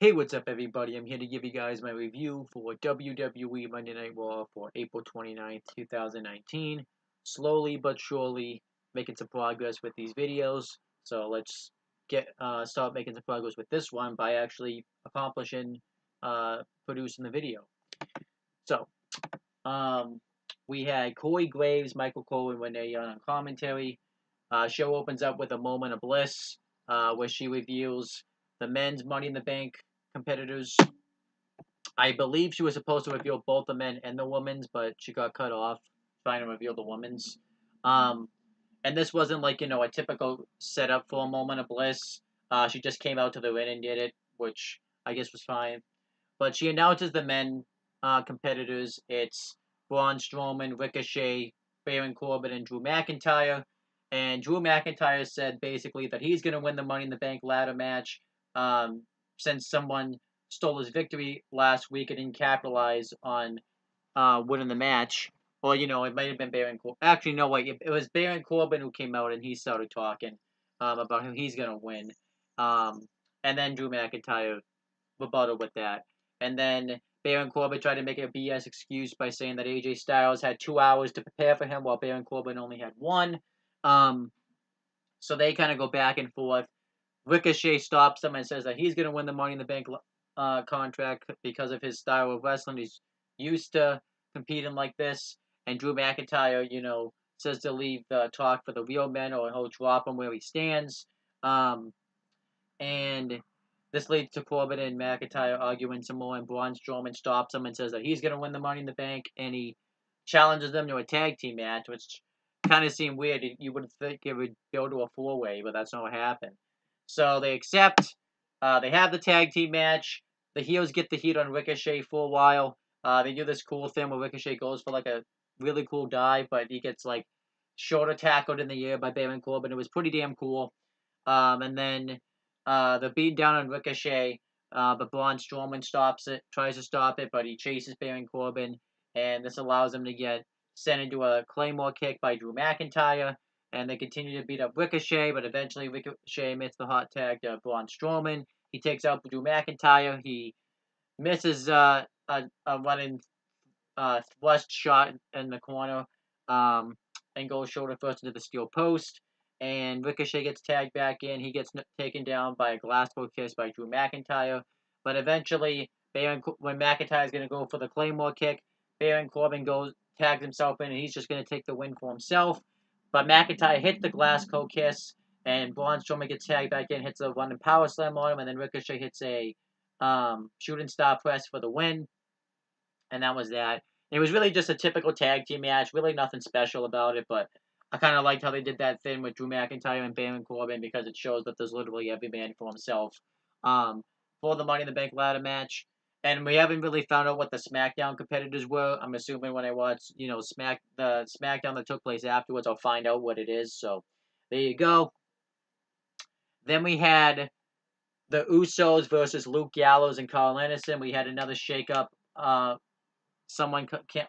Hey, what's up, everybody? I'm here to give you guys my review for WWE Monday Night Raw for April 29th, 2019. Slowly but surely making some progress with these videos. So let's start making some progress with this one by actually accomplishing producing the video. So, um, we had Corey Graves, Michael Cole, and Renee Young on commentary. Show opens up with a moment of bliss, where she reveals the men's Money in the Bank competitors. I believe she was supposed to reveal both the men and the women's, but she got cut off trying to reveal the women's. Um, and this wasn't like, a typical setup for a moment of bliss. She just came out to the ring and did it, which I guess was fine. But she announces the men competitors. It's Braun Strowman, Ricochet, Baron Corbin, and Drew McIntyre. And Drew McIntyre said basically that he's going to win the Money in the Bank ladder match, since someone stole his victory last week and didn't capitalize on winning the match. Well, it might have been Baron Corbin. Actually, no, wait, it was Baron Corbin who came out and he started talking about who he's going to win. And then Drew McIntyre rebuttal with that. And then Baron Corbin tried to make a BS excuse by saying that AJ Styles had 2 hours to prepare for him while Baron Corbin only had one. So they kind of go back and forth. Ricochet stops him and says that he's going to win the Money in the Bank contract because of his style of wrestling. He's used to competing like this. And Drew McIntyre, says to leave the talk for the real men or he'll drop him where he stands. And this leads to Corbin and McIntyre arguing some more, and Braun Strowman stops him and says that he's going to win the Money in the Bank, and he challenges them to a tag team match, which kind of seemed weird. You would think it would go to a four-way, but that's not what happened. So they accept. They have the tag team match. The heels get the heat on Ricochet for a while. They do this cool thing where Ricochet goes for like a really cool dive, but he gets like shoulder tackled in the air by Baron Corbin. It was pretty damn cool. And then the beat down on Ricochet, but Braun Strowman tries to stop it, but he chases Baron Corbin, and this allows him to get sent into a Claymore kick by Drew McIntyre, and they continue to beat up Ricochet, but eventually Ricochet makes the hot tag to Braun Strowman. He takes out Drew McIntyre. He misses a running thrust shot in the corner, and goes shoulder first into the steel post. And Ricochet gets tagged back in. He gets taken down by a glassbowl kiss by Drew McIntyre. But eventually, when McIntyre is going to go for the Claymore kick, Baron Corbin tags himself in, and he's just going to take the win for himself. But McIntyre hits the glassbowl kiss, and Braun Strowman gets tagged back in, hits a running power slam on him, and then Ricochet hits a shooting star press for the win. And that was that. It was really just a typical tag team match. Really nothing special about it, but I kind of liked how they did that thing with Drew McIntyre and Baron Corbin because it shows that there's literally every man for himself for the Money in the Bank ladder match. And we haven't really found out what the SmackDown competitors were. I'm assuming when I watch, the SmackDown that took place afterwards, I'll find out what it is. So there you go. Then we had the Usos versus Luke Gallows and Carl Anderson. We had another shakeup. Someone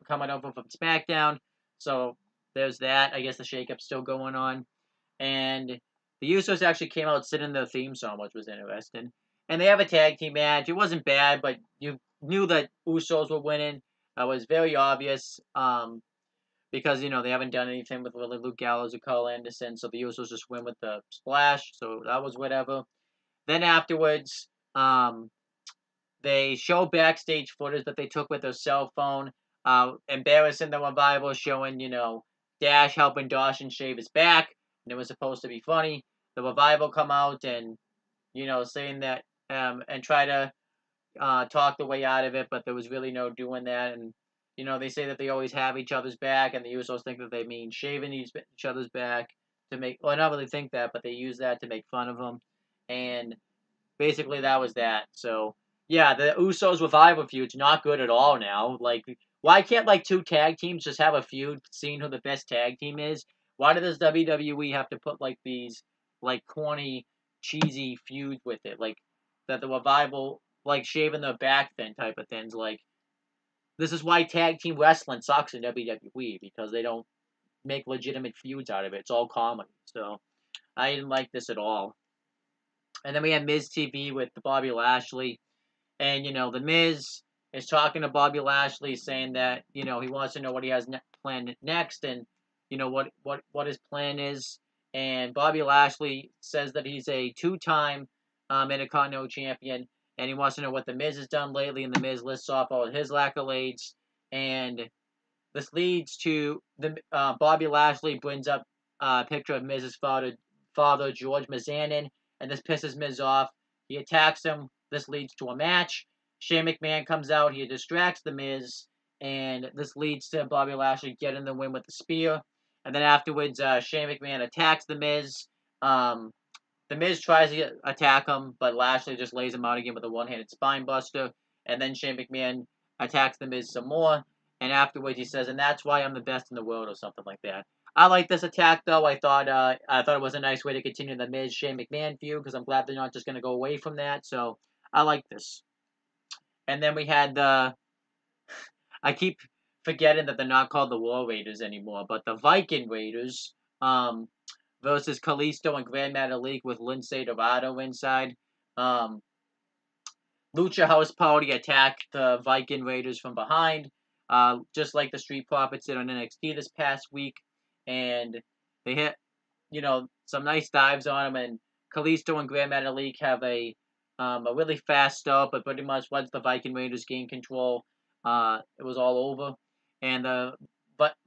coming over from SmackDown. So there's that. I guess the shakeup's still going on. And the Usos actually came out singing their theme song, which was interesting. And they have a tag team match. It wasn't bad, but you knew that Usos were winning. It was very obvious because, they haven't done anything with really Luke Gallows or Carl Anderson. So the Usos just win with the splash. So that was whatever. Then afterwards, they show backstage footage that they took with their cell phone, embarrassing the Revival, showing, Dash helping Dawson shave his back, and it was supposed to be funny. The Revival come out and, saying that, and try to talk the way out of it, but there was really no doing that. And, they say that they always have each other's back, and the Usos think that they mean shaving each other's back to make, well, not really think that, but they use that to make fun of them. And basically that was that. So, yeah, the Usos Revival feud's not good at all now. Like, why can't, two tag teams just have a feud seeing who the best tag team is? Why does WWE have to put, these, corny, cheesy feuds with it? Like, that the Revival, shaving their back thing type of things. Like, this is why tag team wrestling sucks in WWE, because they don't make legitimate feuds out of it. It's all comedy. So, I didn't like this at all. And then we had Miz TV with Bobby Lashley. And, The Miz is talking to Bobby Lashley, saying that, he wants to know what he has planned next, and, what his plan is. And Bobby Lashley says that he's a two-time Intercontinental Champion, and he wants to know what The Miz has done lately, and The Miz lists off all his accolades. And this leads to Bobby Lashley brings up a picture of Miz's father George Mizanin, and this pisses Miz off. He attacks him. This leads to a match. Shane McMahon comes out. He distracts the Miz, and this leads to Bobby Lashley getting the win with the spear. And then afterwards, Shane McMahon attacks the Miz. The Miz tries to attack him, but Lashley just lays him out again with a one-handed spine buster. And then Shane McMahon attacks the Miz some more. And afterwards he says, "And that's why I'm the best in the world," or something like that. I like this attack though. I thought it was a nice way to continue the Miz Shane McMahon feud, because I'm glad they're not just going to go away from that. So I like this. And then we had I keep forgetting that they're not called the War Raiders anymore, but the Viking Raiders versus Kalisto and Grand Metalik with Lince Dorado inside. Lucha House Party attacked the Viking Raiders from behind, just like the Street Profits did on NXT this past week, and they hit, some nice dives on them. And Kalisto and Grand Metalik have a really fast start, but pretty much once the Viking Raiders gained control, it was all over. And the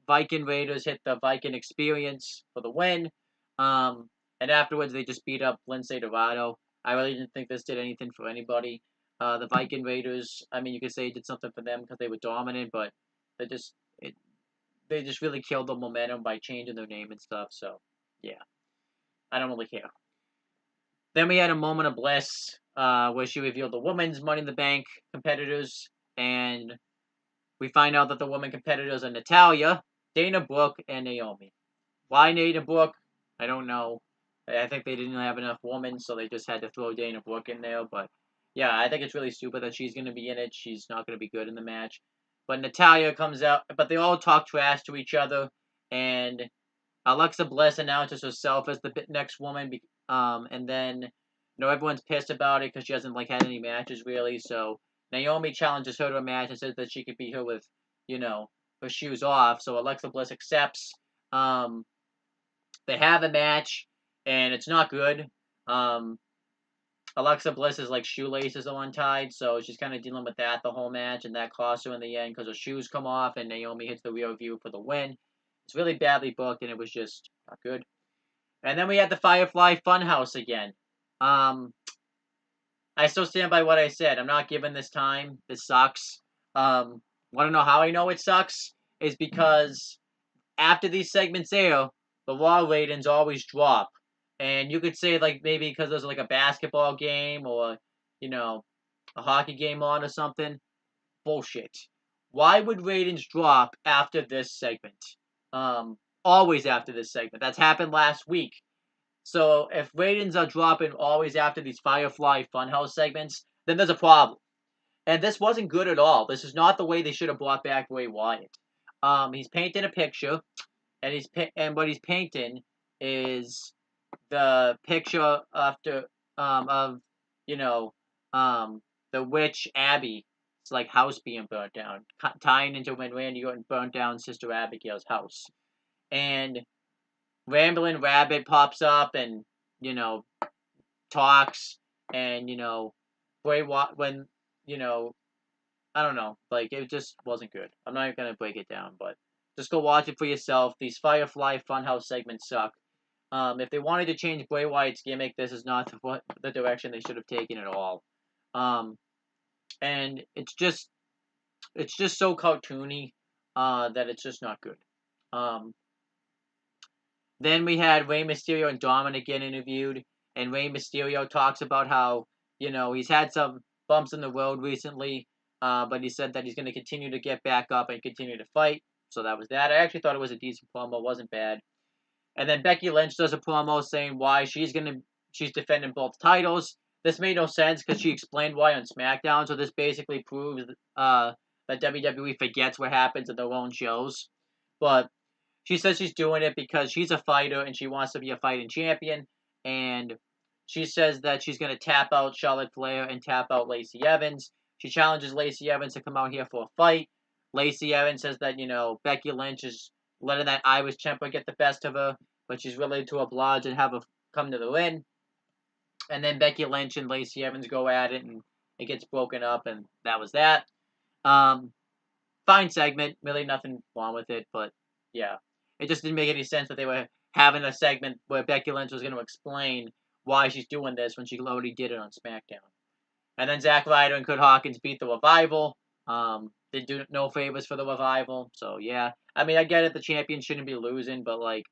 Viking Raiders hit the Viking Experience for the win. And afterwards they just beat up Lince Dorado. I really didn't think this did anything for anybody. The Viking Raiders, I mean, you could say it did something for them because they were dominant, but they just really killed the momentum by changing their name and stuff. So, yeah, I don't really care. Then we had a moment of bliss where she revealed the women's Money in the Bank competitors, and we find out that the women competitors are Natalya, Dana Brooke, and Naomi. Why Dana Brooke? I don't know. I think they didn't have enough women, so they just had to throw Dana Brooke in there. But yeah, I think it's really stupid that she's going to be in it. She's not going to be good in the match. But Natalya comes out, but they all talk trash to each other, and Alexa Bliss announces herself as the next woman, and then everyone's pissed about it because she hasn't had any matches really. So Naomi challenges her to a match and says that she could beat her with her shoes off. So Alexa Bliss accepts. They have a match, and it's not good. Alexa Bliss's shoelaces are untied, so she's kind of dealing with that the whole match, and that costs her in the end because her shoes come off, and Naomi hits the rear view for the win. It's really badly booked, and it was just not good. And then we had the Firefly Funhouse again. I still stand by what I said. I'm not giving this time. This sucks. Want to know how I know it sucks? Is because after these segments air, the raw ratings always drop. And you could say maybe because there's a basketball game or a hockey game on or something. Bullshit. Why would ratings drop after this segment? Always after this segment. That's happened last week. So if ratings are dropping always after these Firefly Funhouse segments, then there's a problem. And this wasn't good at all. This is not the way they should have brought back Bray Wyatt. He's painting a picture, and what he's painting is the picture of the witch Abby. It's house being burnt down, tying into when Randy Orton burnt down Sister Abigail's house. And Rambling Rabbit pops up and talks, and Bray Wyatt when I don't know, it just wasn't good. I'm not even gonna break it down, but just go watch it for yourself. These Firefly Funhouse segments suck. If they wanted to change Bray Wyatt's gimmick, this is not the direction they should have taken at all. And it's just so cartoony that it's just not good. Then we had Rey Mysterio and Dominic get interviewed, and Rey Mysterio talks about how he's had some bumps in the road recently, but he said that he's going to continue to get back up and continue to fight. So that was that. I actually thought it was a decent promo. It wasn't bad. And then Becky Lynch does a promo saying why she's defending both titles. This made no sense because she explained why on SmackDown. So this basically proves that WWE forgets what happens at their own shows. But she says she's doing it because she's a fighter and she wants to be a fighting champion. And she says that she's going to tap out Charlotte Flair and tap out Lacey Evans. She challenges Lacey Evans to come out here for a fight. Lacey Evans says that, Becky Lynch is letting that Irish temper get the best of her, but she's willing to oblige and have her come to the ring. And then Becky Lynch and Lacey Evans go at it, and it gets broken up, and that was that. Fine segment, really nothing wrong with it, but yeah. It just didn't make any sense that they were having a segment where Becky Lynch was going to explain why she's doing this when she already did it on SmackDown. And then Zack Ryder and Kurt Hawkins beat the Revival. They do no favors for the Revival, so yeah. I mean, I get it, the champion shouldn't be losing, but I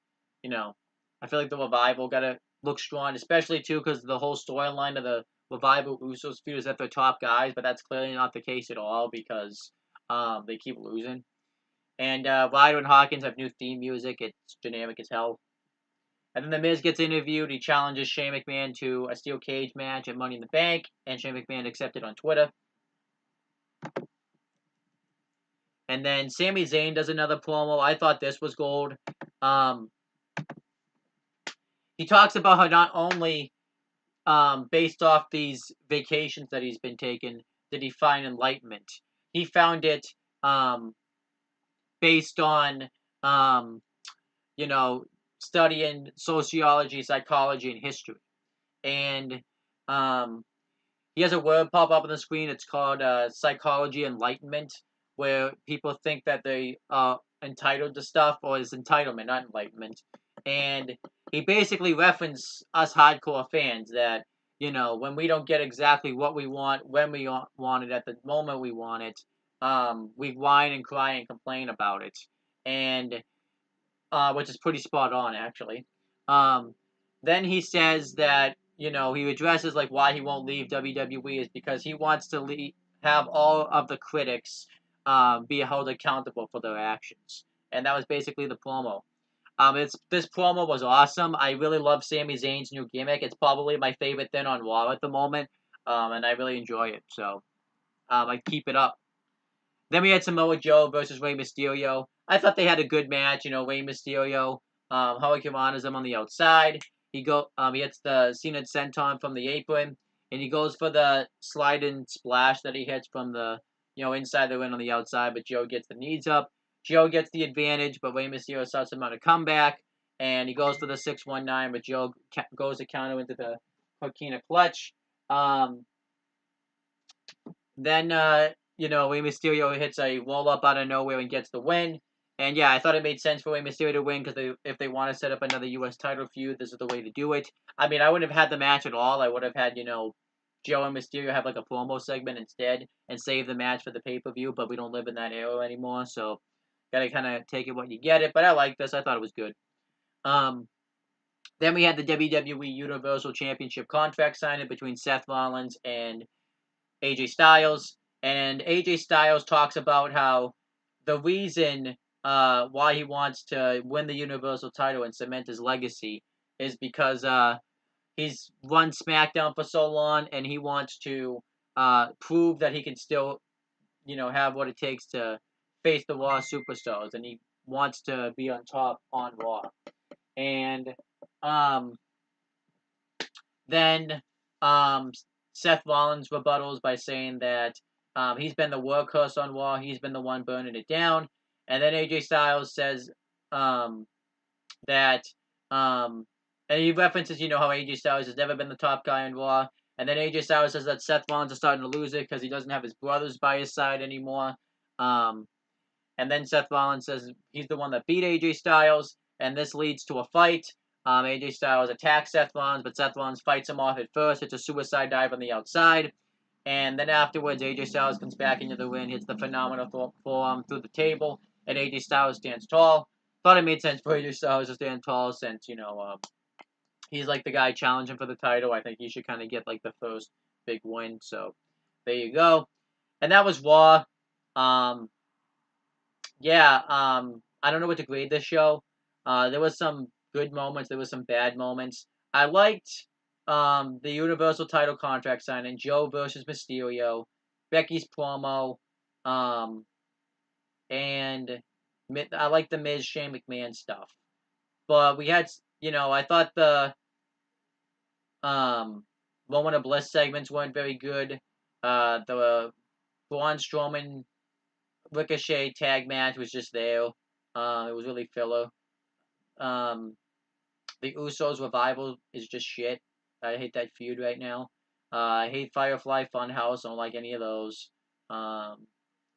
feel like the Revival gotta look strong, especially too because the whole storyline of the Revival Usos feud is that they're top guys, but that's clearly not the case at all because they keep losing. And Ryder and Hawkins have new theme music. It's generic as hell. And then The Miz gets interviewed. He challenges Shane McMahon to a steel cage match at Money in the Bank, and Shane McMahon accepted on Twitter. And then Sami Zayn does another promo. I thought this was gold. He talks about how not only based off these vacations that he's been taking did he find enlightenment. He found it based on studying sociology, psychology, and history. And he has a word pop up on the screen. It's called psychology enlightenment, where people think that they are entitled to stuff, or is entitlement, not enlightenment. And he basically referenced us hardcore fans that, when we don't get exactly what we want, when we want it, at the moment we want it, we whine and cry and complain about it. And which is pretty spot on, actually. Then he says that, he addresses why he won't leave WWE is because he wants to have all of the critics be held accountable for their actions. And that was basically the promo. This promo was awesome. I really love Sami Zayn's new gimmick. It's probably my favorite thing on Raw at the moment, and I really enjoy it. So, I keep it up. Then we had Samoa Joe versus Rey Mysterio. I thought they had a good match. Rey Mysterio, hurricanrana's him on the outside. He hits the Cena Senton from the apron, and he goes for the slide-in splash that he hits from the, inside the ring on the outside, but Joe gets the knees up. Joe gets the advantage, but Rey Mysterio starts him on a comeback, and he goes for the 619, but Joe goes to counter into the Coquina clutch. Then, Rey Mysterio hits a roll-up out of nowhere and gets the win. And yeah, I thought it made sense for Rey Mysterio to win because if they want to set up another U.S. title feud, this is the way to do it. I mean, I wouldn't have had the match at all. I would have had, Joe and Mysterio have a promo segment instead and save the match for the pay-per-view, but we don't live in that era anymore, so gotta kind of take it when you get it. But I like this. I thought it was good. Then we had the WWE Universal Championship contract signing between Seth Rollins and AJ Styles. And AJ Styles talks about how the reason why he wants to win the Universal title and cement his legacy is because he's run SmackDown for so long, and he wants to prove that he can still, have what it takes to face the Raw superstars, and he wants to be on top on Raw. And then Seth Rollins rebuttals by saying that he's been the workhorse on Raw, he's been the one burning it down, and then AJ Styles says that and he references, how AJ Styles has never been the top guy on Raw. And then AJ Styles says that Seth Rollins is starting to lose it because he doesn't have his brothers by his side anymore. And then Seth Rollins says he's the one that beat AJ Styles. And this leads to a fight. AJ Styles attacks Seth Rollins, but Seth Rollins fights him off at first. It's a suicide dive on the outside. And then afterwards, AJ Styles comes back into the ring, hits the phenomenal forearm through the table, and AJ Styles stands tall. Thought it made sense for AJ Styles to stand tall since, he's the guy challenging for the title. I think he should kind of get the first big win. So there you go. And that was Raw. I don't know what to grade this show. There was some good moments. There was some bad moments. I liked the Universal title contract signing, Joe versus Mysterio, Becky's promo, and I like the Miz Shane McMahon stuff. But we had, I thought the Moment of Bliss segments weren't very good. The Braun Strowman Ricochet tag match was just there. It was really filler. Um, the Usos revival is just shit. I hate that feud right now. I hate Firefly Funhouse. I don't like any of those. Um,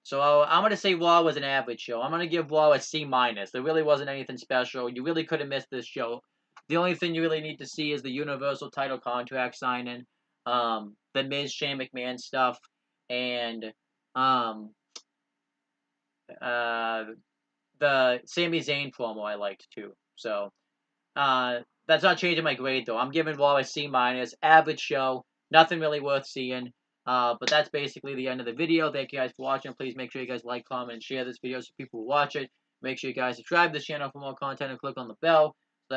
so I'm gonna say Raw was an average show. I'm gonna give Raw a C minus. There really wasn't anything special. You really could have missed this show. The only thing you really need to see is the Universal title contract signing, the Miz Shane McMahon stuff, and um, uh, the Sami Zayn promo I liked too. So that's not changing my grade though. I'm giving Raw a C minus. Average show. Nothing really worth seeing. But that's basically the end of the video. Thank you guys for watching. Please make sure you guys like, comment, and share this video so people will watch it. Make sure you guys subscribe to the channel for more content and click on the bell so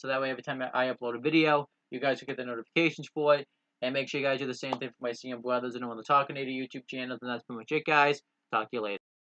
that way every time I upload a video, you guys will get the notifications for it. And make sure you guys do the same thing for my CM brothers and all the Talking 80 YouTube channels. And that's pretty much it, guys. Talk to you later.